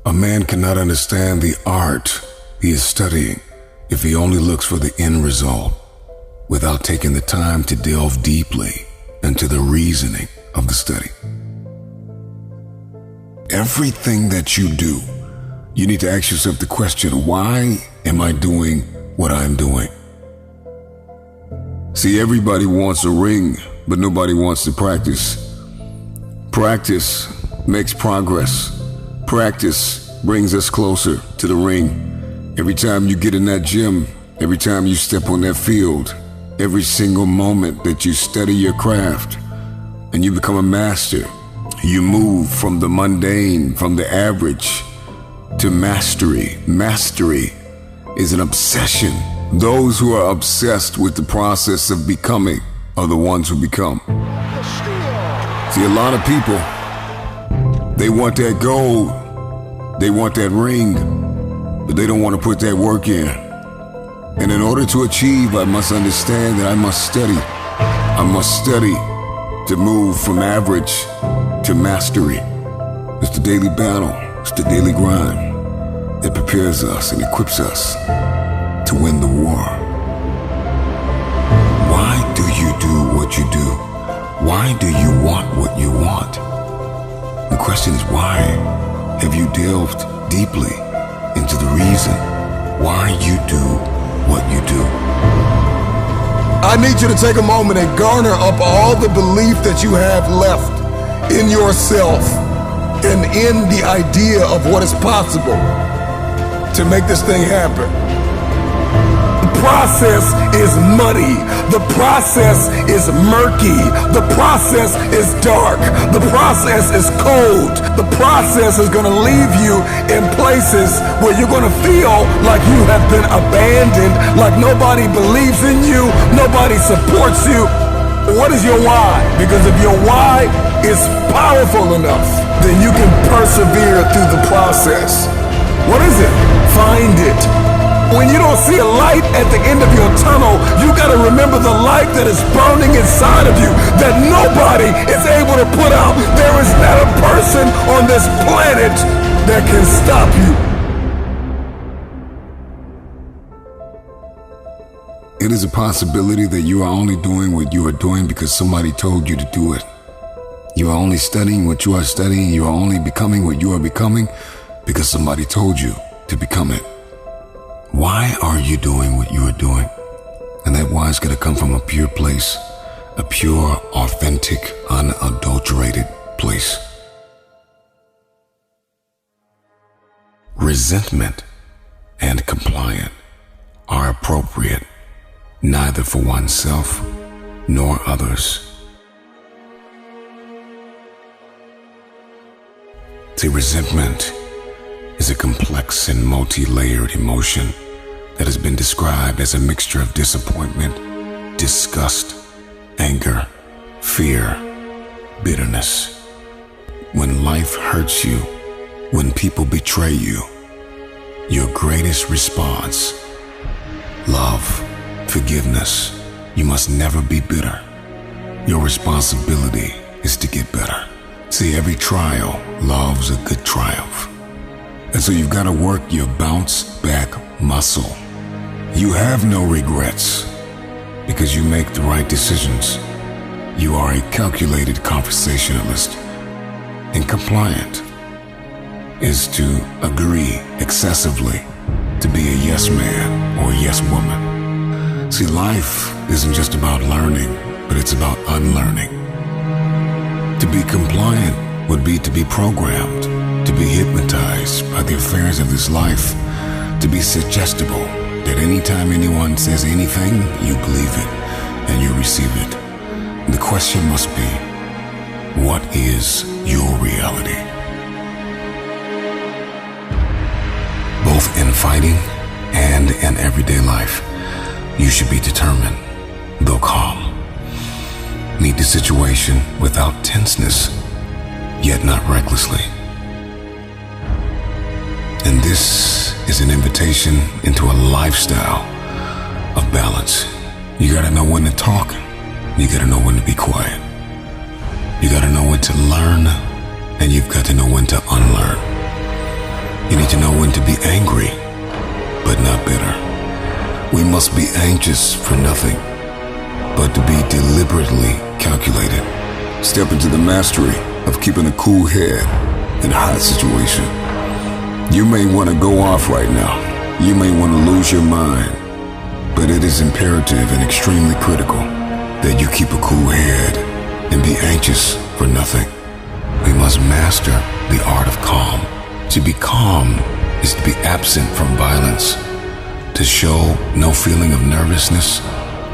A man cannot understand the art he is studying if he only looks for the end result without taking the time to delve deeply into the reasoning of the study. Everything that you do, you need to ask yourself the question, why am I doing what I'm doing? See, everybody wants a ring, but nobody wants to practice. Practice makes progress. Practice brings us closer to the ring. Every time you get in that gym, every time you step on that field, every single moment that you study your craft and you become a master, you move from the mundane, from the average to mastery. Mastery is an obsession. Those who are obsessed with the process of becoming are the ones who become. See, a lot of people, they want that gold, they want that ring, but they don't want to put that work in. And in order to achieve, I must understand that I must study. I must study to move from average to mastery. It's the daily battle, it's the daily grind that prepares us and equips us to win the war. Why do you do what you do? Why do you want what you want? The question is, why have you delved deeply into the reason why you do what you do? I need you to take a moment and garner up all the belief that you have left in yourself and in the idea of what is possible to make this thing happen. The process is muddy. The process is murky. The process is dark. The process is cold. The process is going to leave you in places where you're going to feel like you have been abandoned, like nobody believes in you, nobody supports you. What is your why? Because if your why is powerful enough, then you can persevere through the process. What is it? Find it. When you don't see a light at the end of your tunnel, you got to remember the light that is burning inside of you that nobody is able to put out. There is not a person on this planet that can stop you. It is a possibility that you are only doing what you are doing because somebody told you to do it. You are only studying what you are studying. You are only becoming what you are becoming because somebody told you to become it. Why are you doing what you are doing? And that why is going to come from a pure place, a pure, authentic, unadulterated place. Resentment and compliant are appropriate neither for oneself nor others. See, resentment is a complex and multi-layered emotion that has been described as a mixture of disappointment, disgust, anger, fear, bitterness. When life hurts you, when people betray you, your greatest response, love, forgiveness, you must never be bitter. Your responsibility is to get better. See, every trial loves a good triumph. And so you've got to work your bounce back muscle. You have no regrets because you make the right decisions. You are a calculated conversationalist. And compliant is to agree excessively to be a yes man or a yes woman. See, life isn't just about learning, but it's about unlearning. To be compliant would be to be programmed, to be hypnotized by the affairs of this life, to be suggestible, that anytime anyone says anything, you believe it and you receive it. The question must be, what is your reality? Both in fighting and in everyday life, you should be determined, though calm. Meet the situation without tenseness, yet not recklessly. And this is an invitation into a lifestyle of balance. You gotta know when to talk, you gotta know when to be quiet. You gotta know when to learn, and you've got to know when to unlearn. You need to know when to be angry, but not bitter. We must be anxious for nothing, but to be deliberately calculated. Step into the mastery of keeping a cool head in a hot situation. You may want to go off right now. You may want to lose your mind, but it is imperative and extremely critical that you keep a cool head and be anxious for nothing. We must master the art of calm. To be calm is to be absent from violence, to show no feeling of nervousness,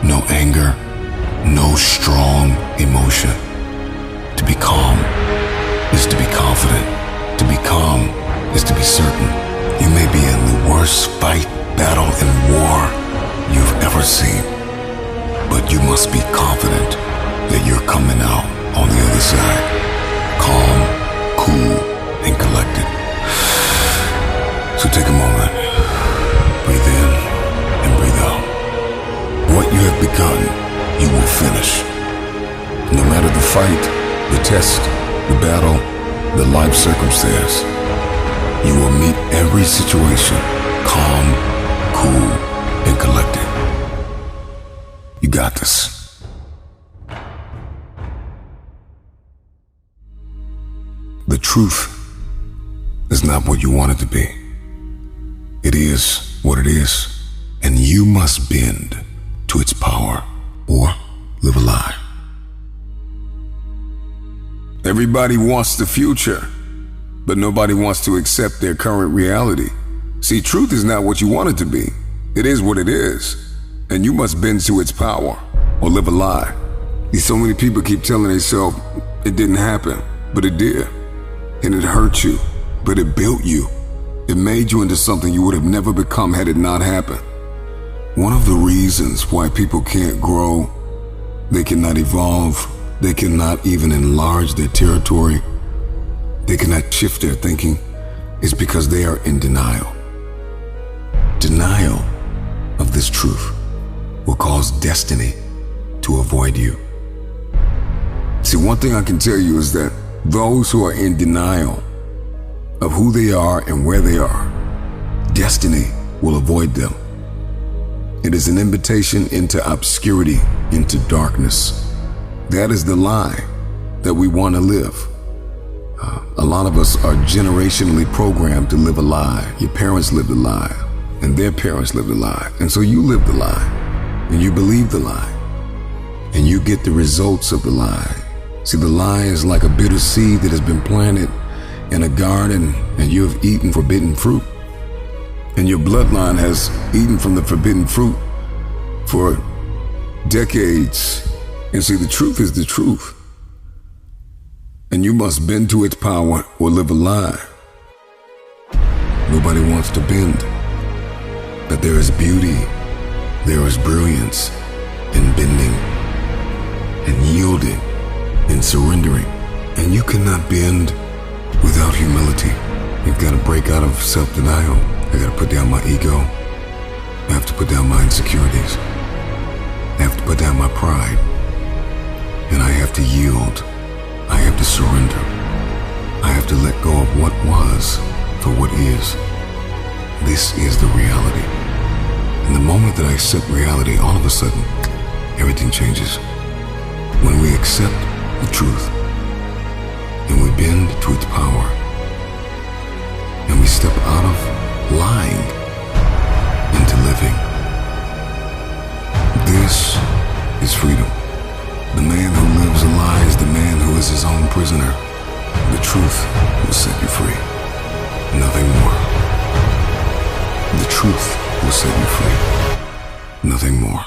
no anger, no strong emotion. To be calm is to be confident. To be calm is to be certain. You may be in the worst fight, battle, and war you've ever seen, but you must be confident that you're coming out on the other side, calm, cool, and collected. So take a moment, breathe in and breathe out. What you have begun, you will finish. No matter the fight, the test, the battle, the life circumstance, you will meet every situation calm, cool, and collected. You got this. The truth is not what you want it to be. It is what it is, and you must bend to its power or live a lie. Everybody wants the future, but nobody wants to accept their current reality. See, truth is not what you want it to be. It is what it is, and you must bend to its power or live a lie. So many people keep telling themselves it didn't happen, but it did. And it hurt you, but it built you. It made you into something you would have never become had it not happened. One of the reasons why people can't grow, they cannot evolve, they cannot even enlarge their territory, they cannot shift their thinking, is because they are in denial. Denial of this truth will cause destiny to avoid you. See, one thing I can tell you is that those who are in denial of who they are and where they are, destiny will avoid them. It is an invitation into obscurity, into darkness. That is the lie that we want to live. A lot of us are generationally programmed to live a lie. Your parents lived a lie, and their parents lived a lie. And so you live the lie, and you believe the lie, and you get the results of the lie. See, the lie is like a bitter seed that has been planted in a garden, and you have eaten forbidden fruit. And your bloodline has eaten from the forbidden fruit for decades. And see, the truth is the truth. And you must bend to its power or live a lie. Nobody wants to bend. But there is beauty, there is brilliance in bending and yielding and surrendering. And you cannot bend without humility. You've got to break out of self-denial. I got to put down my ego. I have to put down my insecurities. I have to put down my pride. And I have to yield. I have to surrender. I have to let go of what was for what is. This is the reality. And the moment that I accept reality, all of a sudden, everything changes. When we accept the truth, and we bend to its power, and we step out of lying into living. This is freedom. The man who lives a lie is the man who is his own prisoner. The truth will set you free. Nothing more. The truth will set you free. Nothing more.